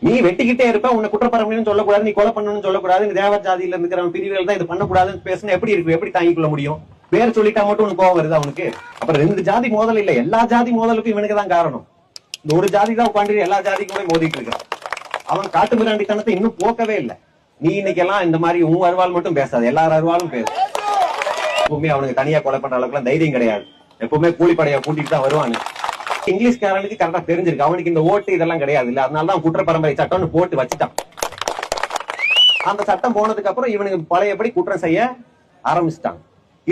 நீ வெட்டிக்கிட்டே இருப்ப, உன்னை குற்றப்பரம்பரைன்னு சொல்லக்கூடாது, நீ கொலை பண்ணணும்னு சொல்லக்கூடாது, நீ தேவர் ஜாதியில இருக்கிற பிரிவுகள் தான் இது பண்ணக்கூடாதுன்னு பேசுனா எப்படி இருக்கு? எப்படி தாங்கிக் கொள்ள முடியும்? பேர் சொல்லிட்டா மட்டும் உனக்கு கோவம் வருது அவனுக்கு? அப்புறம் 2 ஜாதி மோதல் இல்ல, எல்லா ஜாதி மோதலுக்கும் இவனுக்கு தான் காரணம். இந்த ஒரு ஜாதி தான் உட்காந்து எல்லா ஜாதிக்குமே மோதிட்டு இருக்கான். அவன் காட்டு மிராண்டித்தனத்தை இன்னும் போக்கவே இல்லை. நீ இன்னைக்கு எல்லாம் இந்த மாதிரி உன் அருவாள் மட்டும் பேசாது, எல்லாரும் அருவாலும் பேசு. எப்பவுமே அவனுக்கு தனியா கொலை பண்ற அளவுக்கு எல்லாம் தைரியம் கிடையாது. எப்பவுமே கூலிப்படையா கூட்டிட்டு தான் வருவானு. இங்கிலீஷ்காரனுக்கு கரெக்டா தெரிஞ்சிருக்கு அவனுக்கு இந்த ஓட்டு இதெல்லாம் கிடையாது இல்ல, அதனாலதான் குற்றப்பரம்பரை சட்டம்னு போட்டு வச்சுட்டான். அந்த சட்டம் போனதுக்கு அப்புறம் இவனுக்கு பழையபடி குற்றம் செய்ய ஆரம்பிச்சிட்டாங்க.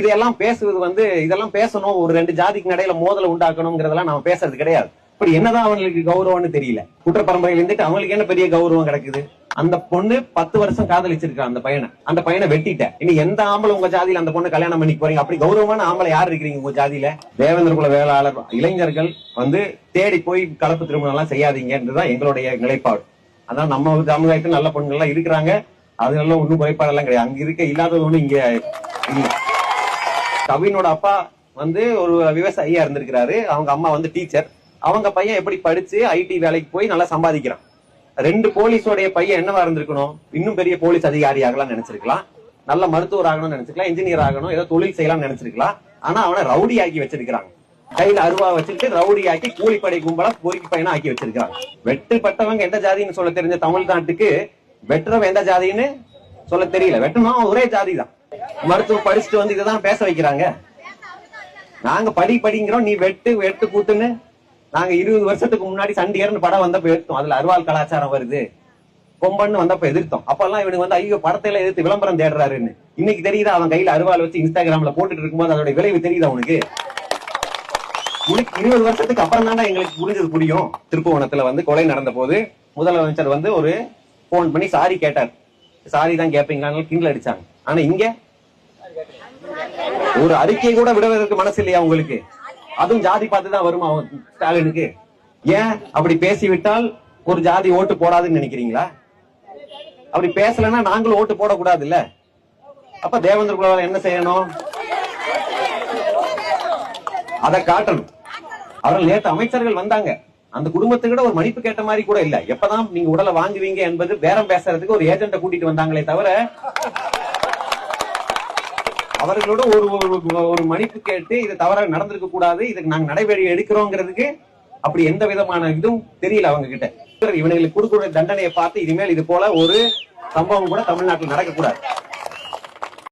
இதெல்லாம் பேசுவது இதெல்லாம் பேசணும், ஒரு 2 ஜாதிக்கு இடையில மோதலை உண்டாக்கணும்ங்கிறதெல்லாம் நம்ம பேசுறது கிடையாது. இப்படி என்னதான் அவங்களுக்கு கௌரவம்னு தெரியல. குற்றப்பரம்பரையில் இருந்துட்டு அவங்களுக்கு என்ன பெரிய கௌரவம் கிடைக்குது? அந்த பொண்ணு 10 வருஷம் காதலிச்சிருக்கா அந்த பையனை வெட்டிட்ட. இனி எந்த ஆம்பளை உங்க ஜாதியில அந்த பொண்ணு கல்யாணம் பண்ணி போறீங்க? அப்படி கௌரவமான ஆம்பளை யார் இருக்கிறீங்க உங்க ஜாதியில? தேவேந்திர குல வேளாளர் இளைஞர்கள் தேடி போய் கலப்பு திருமணம் எல்லாம் செய்யாதீங்கன்றதுதான் எங்களுடைய நிலைப்பாடு. அதான் நம்ம சமுதாயத்தில் நல்ல பொண்ணுகள் எல்லாம் இருக்கிறாங்க, அதெல்லாம் ஒன்னும் குறைபாடெல்லாம் கிடையாது. அங்க இருக்க இல்லாதது ஒண்ணு இங்க இல்ல. கவினோட அப்பா ஒரு விவசாயியா இருந்திருக்கிறாரு, அவங்க அம்மா டீச்சர். அவங்க பையன் எப்படி படிச்சு ஐடி வேலைக்கு போய் நல்லா சம்பாதிக்கிறான். 2 போலீஸோடைய பையன் என்னவா இருந்திருக்கணும்? இன்னும் பெரிய போலீஸ் அதிகாரி ஆகலாம் நினைச்சிருக்கலாம், நல்ல மருத்துவர் ஆகணும்னு நினைச்சிருக்கலாம், இன்ஜினியர் ஆகணும், ஏதோ தொழில் செய்யலாம் நினைச்சிருக்கலாம். ஆனா அவனை ரவுடி ஆக்கி வச்சிருக்காங்க. கையில அருவா வச்சுட்டு ரவுடி ஆக்கி கூலிப்படை கும்பலா பொறுக்கி பையனா ஆக்கி வச்சிருக்காங்க. வெட்டுப்பட்டவங்க எந்த ஜாதின்னு சொல்ல தெரிஞ்ச தமிழ்நாட்டுக்கு வெட்டுறவன் எந்த ஜாதின்னு சொல்ல தெரியல. வெட்டணும் ஒரே ஜாதி தான். மருத்துவம் படிச்சுட்டு இதுதான் பேச வைக்கிறாங்க. நாங்க படிங்கிறோம், நீ வெட்டு கூத்துன்னு. நாங்க 20 வருஷத்துக்கு முன்னாடி சண்டிகர்னு படம் வந்தப்ப எதிர்த்தோம். அதுல அருவாள் கலாச்சாரம் வருது, கொம்பன்னு வந்தப்ப எதிர்த்தோம். அப்பெல்லாம் இவனுக்கு ஐயோ படத்தையில எதிர்த்து விளம்பரம் தேடுறாருன்னு. இன்னைக்கு தெரியுதா அவன் கையில அருவாள் வச்சு இன்ஸ்டாகிராம்ல போட்டுட்டு இருக்கும்போது அதோட விளைவு தெரியுதா உனக்கு? 20 வருஷத்துக்கு அப்புறம் தானே எங்களுக்கு புரிஞ்சது புரியும். திருப்புவனத்துல கொலை நடந்த போது முதலமைச்சர் ஒரு போன் பண்ணி சாரி கேட்டார். சாரி தான் கேட்பீங்களான்னு கிண்டல் அடிச்சாங்க. ஆனா இங்க ஒரு அறிக்கை கூட விடுவதற்கு மனசு இல்லையா உங்களுக்கு? அதுவும் ஜாதி பார்த்துதான் வருமா ஸ்டாலினுக்கு? ஏன் அப்படி பேசிவிட்டால் ஒரு ஜாதி ஓட்டு போடாதுன்னு நினைக்கிறீங்களா? அப்படி பேசலன்னா நாங்களும் ஓட்டு போடக்கூடாது இல்ல? அப்ப தேவேந்திர குல என்ன செய்யணும்? அதை காட்டணும். அவர்கள் நேற்று அமைச்சர்கள் வந்தாங்க, அந்த குடும்பத்துக்கிட்ட ஒரு மன்னிப்பு கேட்ட மாதிரி கூட இல்ல. எப்பதான் நீங்க உடலை வாங்குவீங்க என்பது பேரம் பேசுறதுக்கு ஒரு ஏஜென்ட கூட்டிட்டு வந்தாங்களே தவிர அவர்களோட ஒரு மன்னிப்பு கேட்டு இது தவறாக நடந்திருக்க கூடாது, இதுக்கு நாங்க நடைபெற எடுக்கிறோங்கிறதுக்கு அப்படி எந்த விதமான இதுவும் தெரியல அவங்க கிட்ட. இவங்களுக்கு கொடுக்கிற தண்டனையை பார்த்து இனிமேல் இது போல ஒரு சம்பவம் கூட தமிழ்நாட்டில் நடக்கக்கூடாது.